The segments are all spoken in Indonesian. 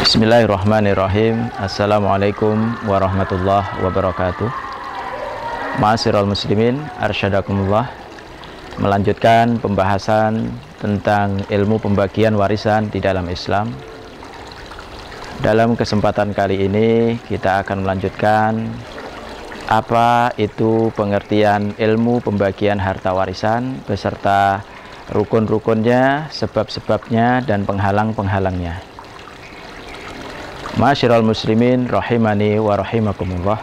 Bismillahirrahmanirrahim. Assalamualaikum warahmatullahi wabarakatuh. Ma'asyiral muslimin, arsyadakumullah. Melanjutkan pembahasan tentang ilmu pembagian warisan di dalam Islam. Dalam kesempatan kali ini kita akan melanjutkan apa itu pengertian ilmu pembagian harta warisan beserta rukun-rukunnya, sebab-sebabnya, dan penghalang-penghalangnya. Ma'asyiral muslimin rahimani wa rahimakumullah.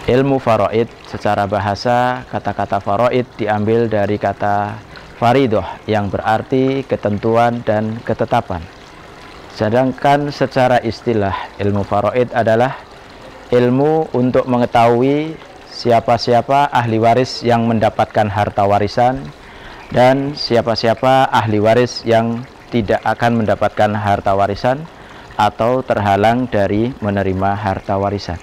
Ilmu faraid secara bahasa, kata-kata faraid diambil dari kata faridoh yang berarti ketentuan dan ketetapan. Sedangkan secara istilah ilmu faraid adalah ilmu untuk mengetahui siapa-siapa ahli waris yang mendapatkan harta warisan dan siapa-siapa ahli waris yang tidak akan mendapatkan harta warisan atau terhalang dari menerima harta warisan.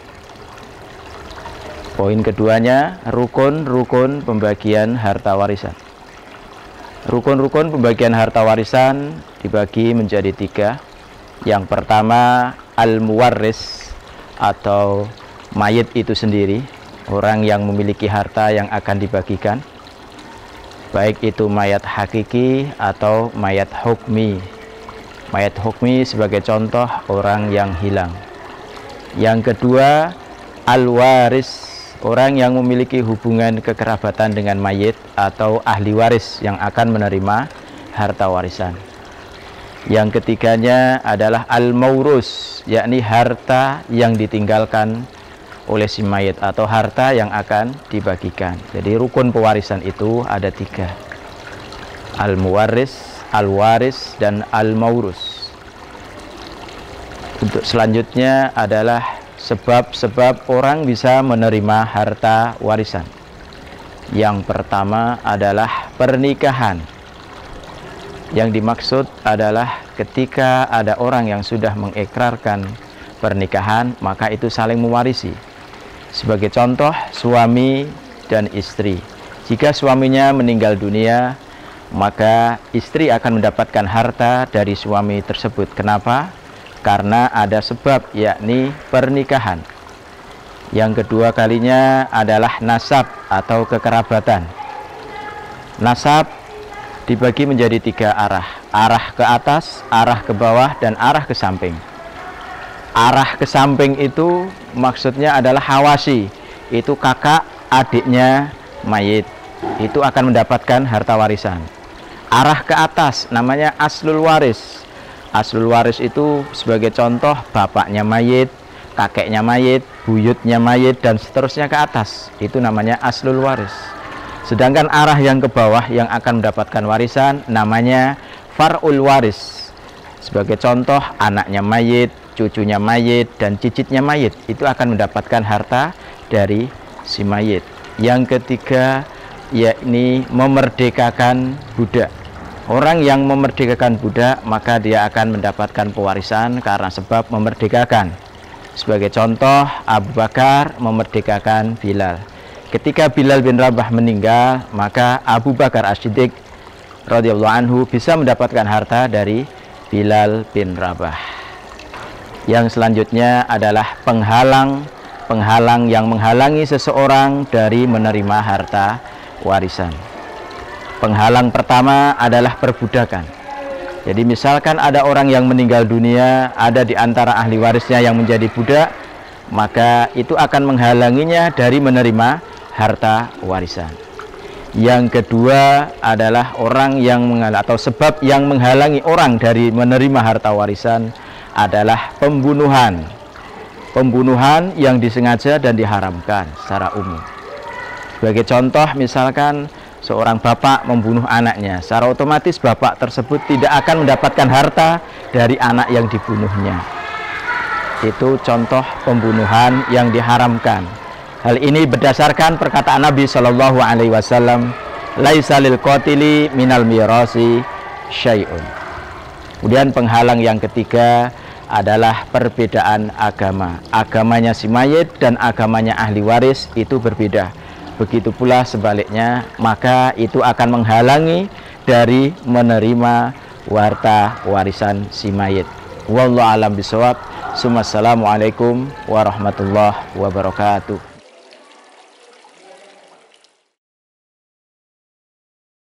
Poin keduanya, rukun-rukun pembagian harta warisan. Rukun-rukun pembagian harta warisan dibagi menjadi 3. Yang pertama, al-muwarris atau mayit itu sendiri, orang yang memiliki harta yang akan dibagikan, baik itu mayat hakiki atau mayat hukmi. Mayat hukmi sebagai contoh orang yang hilang. Yang kedua, al-waris, orang yang memiliki hubungan kekerabatan dengan mayit atau ahli waris yang akan menerima harta warisan. Yang ketiganya adalah al-maurus, yakni harta yang ditinggalkan oleh si mayit atau harta yang akan dibagikan. Jadi rukun pewarisan itu ada 3. Al-muwarris, al-waris, dan al-maurus. Untuk selanjutnya adalah sebab-sebab orang bisa menerima harta warisan. Yang pertama adalah pernikahan. Yang dimaksud adalah ketika ada orang yang sudah mengikrarkan pernikahan, maka itu saling mewarisi. Sebagai contoh, suami dan istri. Jika suaminya meninggal dunia, maka istri akan mendapatkan harta dari suami tersebut. Kenapa? Karena ada sebab, yakni pernikahan. Yang kedua kalinya adalah nasab atau kekerabatan. Nasab dibagi menjadi 3 arah. Arah ke atas, arah ke bawah, dan arah ke samping. Arah ke samping itu maksudnya adalah hawasi. Itu kakak adiknya mayit. Itu akan mendapatkan harta warisan. Arah ke atas namanya aslul waris. Aslul waris itu sebagai contoh bapaknya mayit, kakeknya mayit, buyutnya mayit, dan seterusnya ke atas. Itu namanya aslul waris. Sedangkan arah yang ke bawah yang akan mendapatkan warisan namanya far'ul waris. Sebagai contoh, anaknya mayit, cucunya mayit, dan cicitnya mayit. Itu akan mendapatkan harta dari si mayit. Yang ketiga, yakni memerdekakan budak. Orang yang memerdekakan budak, maka dia akan mendapatkan pewarisan karena sebab memerdekakan. Sebagai contoh, Abu Bakar memerdekakan Bilal. Ketika Bilal bin Rabah meninggal, maka Abu Bakar As-Siddiq radhiyallahu anhu bisa mendapatkan harta dari Bilal bin Rabah. Yang selanjutnya adalah penghalang yang menghalangi seseorang dari menerima harta warisan. Penghalang pertama adalah perbudakan. Jadi misalkan ada orang yang meninggal dunia, ada di antara ahli warisnya yang menjadi budak, maka itu akan menghalanginya dari menerima harta warisan. Yang kedua adalah orang yang atau sebab yang menghalangi orang dari menerima harta warisan adalah pembunuhan. Pembunuhan yang disengaja dan diharamkan secara umum. Sebagai contoh, misalkan seorang bapak membunuh anaknya, secara otomatis bapak tersebut tidak akan mendapatkan harta dari anak yang dibunuhnya. Itu contoh pembunuhan yang diharamkan. Hal ini berdasarkan perkataan Nabi Shallallahu Alaihi Wasallam, "Laisa lil qatili minal mirasi syai'un." Kemudian penghalang yang ketiga adalah perbedaan agama. Agamanya si mayit dan agamanya ahli waris itu berbeda. Begitu pula sebaliknya, maka itu akan menghalangi dari menerima harta warisan si mayit. Wallahu alam bisawab. Assalamualaikum warahmatullahi wabarakatuh.